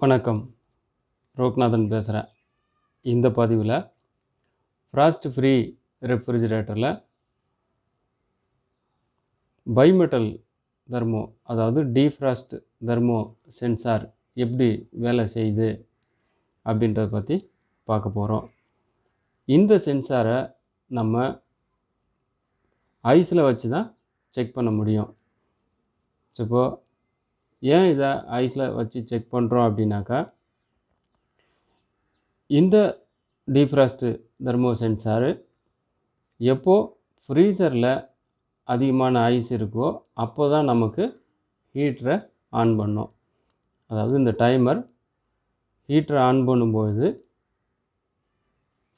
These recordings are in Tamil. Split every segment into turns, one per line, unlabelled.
வணக்கம், ரோக்நாதன் பேசுகிறேன். இந்த பதிவில் ஃப்ராஸ்ட் ஃப்ரீ ரெஃப்ரிஜிரேட்டரில் பைமெட்டல் தெர்மோ, அதாவது டீஃப்ராஸ்ட் தெர்மோ சென்சார் எப்படி வேலை செய்யுது அப்படின்றத பற்றி பார்க்க போகிறோம். இந்த சென்சாரை நம்ம ஐஸில் வச்சு தான் செக் பண்ண முடியும். இப்போது ஏன் இதை ஐஸில் வச்சு செக் பண்ணுறோம் அப்படின்னாக்கா, இந்த டீஃப்ராஸ்ட் தெர்மோ சென்சாரு எப்போது ஃப்ரீசரில் அதிகமான ஐஸ் இருக்கோ அப்போ தான் நமக்கு ஹீட்டரை ஆன் பண்ணும். அதாவது இந்த டைமர் ஹீட்டரை ஆன் பண்ணும்போது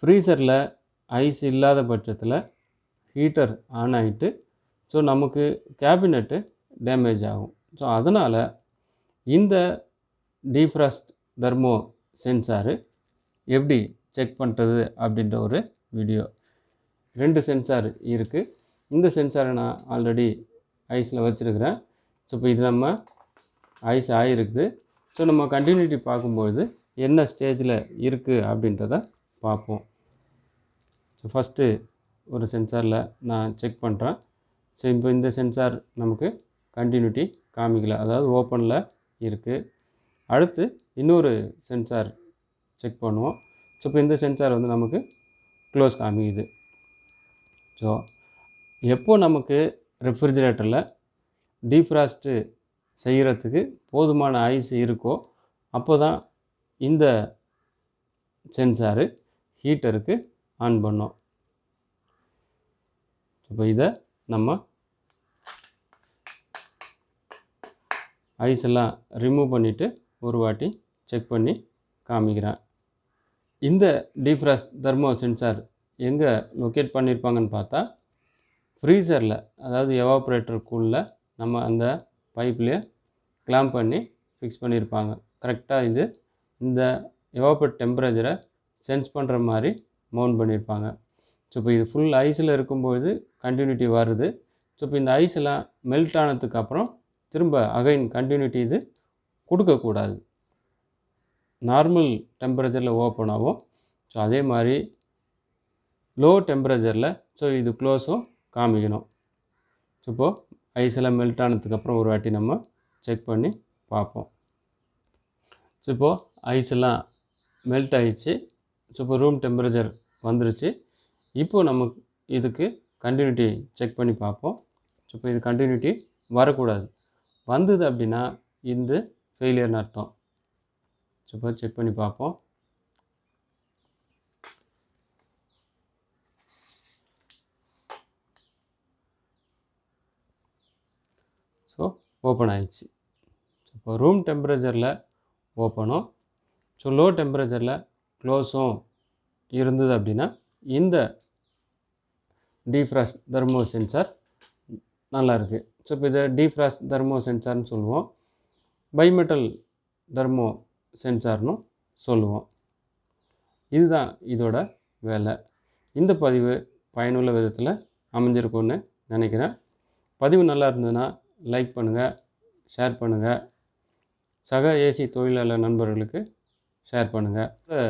ஃப்ரீசரில் ஐஸ் இல்லாத பட்சத்தில் ஹீட்டர் ஆன் ஆகிட்டு நமக்கு கேபினெட்டு டேமேஜ் ஆகும். அதனால் இந்த டீஃப்ராஸ்ட் தெர்மோ சென்சாரு எப்படி செக் பண்ணுறது அப்படின்ற ஒரு வீடியோ. 2 சென்சார் இருக்குது. இந்த சென்சாரை நான் ஆல்ரெடி ஐஸில் வச்சுருக்கிறேன். இப்போ இது நம்ம ஐஸ் ஆகிருக்குது. நம்ம கண்டினியூட்டி பார்க்கும்போது என்ன ஸ்டேஜில் இருக்குது அப்படின்றத பார்ப்போம். ஃபஸ்ட்டு ஒரு சென்சாரில் நான் செக் பண்ணுறேன். இப்போ இந்த சென்சார் நமக்கு கண்டினியூட்டி காமிக்கல, அதாவது ஓப்பனில் இருக்குது. அடுத்து இன்னொரு சென்சார் செக் பண்ணுவோம். இப்போ இந்த சென்சார் வந்து நமக்கு க்ளோஸ் காமிக்குது. எப்போ நமக்கு ரெஃப்ரிஜிரேட்டரில் டீஃப்ராஸ்ட்டு செய்கிறதுக்கு போதுமான ஐஸ் இருக்கோ அப்போ தான் இந்த சென்சாரு ஹீட்டருக்கு ஆன் பண்ணோம். இப்போ இதை நம்ம ஐஸ் எல்லாம் ரிமூவ் பண்ணிவிட்டு ஒரு வாட்டி செக் பண்ணி காமிக்கிறேன். இந்த டீஃப்ராஸ்ட் தெர்மோ சென்சார் எங்கே லொக்கேட் பண்ணியிருப்பாங்கன்னு பார்த்தா, ஃப்ரீசரில், அதாவது எவாப்ரேட்டருக்குள்ளே நம்ம அந்த பைப்லேயே கிளாம்ப் பண்ணி ஃபிக்ஸ் பண்ணியிருப்பாங்க. கரெக்டாக இது இந்த எவாப்ரேட் டெம்பரேச்சரை சென்ஸ் பண்ணுற மாதிரி மவுண்ட் பண்ணியிருப்பாங்க. இப்போ இது ஃபுல் ஐஸில் இருக்கும்போது கண்டினியூட்டி வருது. இப்போ இந்த ஐஸ் எல்லாம் மெல்ட் ஆனதுக்கப்புறம் திரும்ப அகைன் கண்டினியூட்டி இது கொடுக்கக்கூடாது. நார்மல் டெம்பரேச்சரில் ஓப்பன் ஆகும். அதே மாதிரி லோ டெம்பரேச்சரில் இது க்ளோஸும் காமிக்கணும். இப்போது ஐஸ் எல்லாம் மெல்ட் ஆனதுக்கப்புறம் ஒரு வாட்டி நம்ம செக் பண்ணி பார்ப்போம். இப்போது ஐஸ் எல்லாம் மெல்ட் ஆகிடுச்சு. இப்போ ரூம் டெம்பரேச்சர் வந்துருச்சு. இப்போது நம்ம இதுக்கு கண்டினியூட்டி செக் பண்ணி பார்ப்போம். இப்போ இது கண்டினியூட்டி வரக்கூடாது. வந்தது அப்படின்னா இந்த ஃபெயிலியர்னு அர்த்தம். இப்போ செக் பண்ணி பார்ப்போம். ஓப்பன் ஆயிடுச்சு. இப்போ ரூம் டெம்பரேச்சரில் ஓப்பனும் லோ டெம்பரேச்சரில் க்ளோஸும் இருந்தது அப்படின்னா இந்த டீஃப்ராஸ்ட் தெர்மோ சென்சார் நல்லாயிருக்கு. இப்போ இதை டீஃப்ராஸ்ட் தெர்மோ சென்சார்னு சொல்லுவோம். பைமெட்டல் தெர்மோ சென்சார்னு சொல்லுவோம். இதுதான் இதோட வேலை. இந்த பதிவு பயனுள்ள விதத்தில் அமைஞ்சிருக்கும்னு நினைக்கிறேன். பதிவு நல்லா இருந்ததுன்னா லைக் பண்ணுங்கள், ஷேர் பண்ணுங்கள், சக ஏசி தொழிலாளர் நண்பர்களுக்கு ஷேர் பண்ணுங்கள். இந்த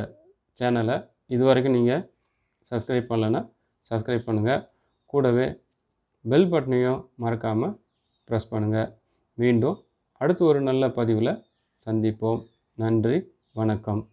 சேனலை இது வரைக்கும் நீங்கள் சப்ஸ்கிரைப் பண்ணலைன்னா சப்ஸ்கிரைப் பண்ணுங்கள். கூடவே பெல் பட்டனையும் மறக்காமல் ப்ரெஸ் பண்ணுங்கள். மீண்டும் அடுத்து ஒரு நல்ல பதிவில் சந்திப்போம். நன்றி, வணக்கம்.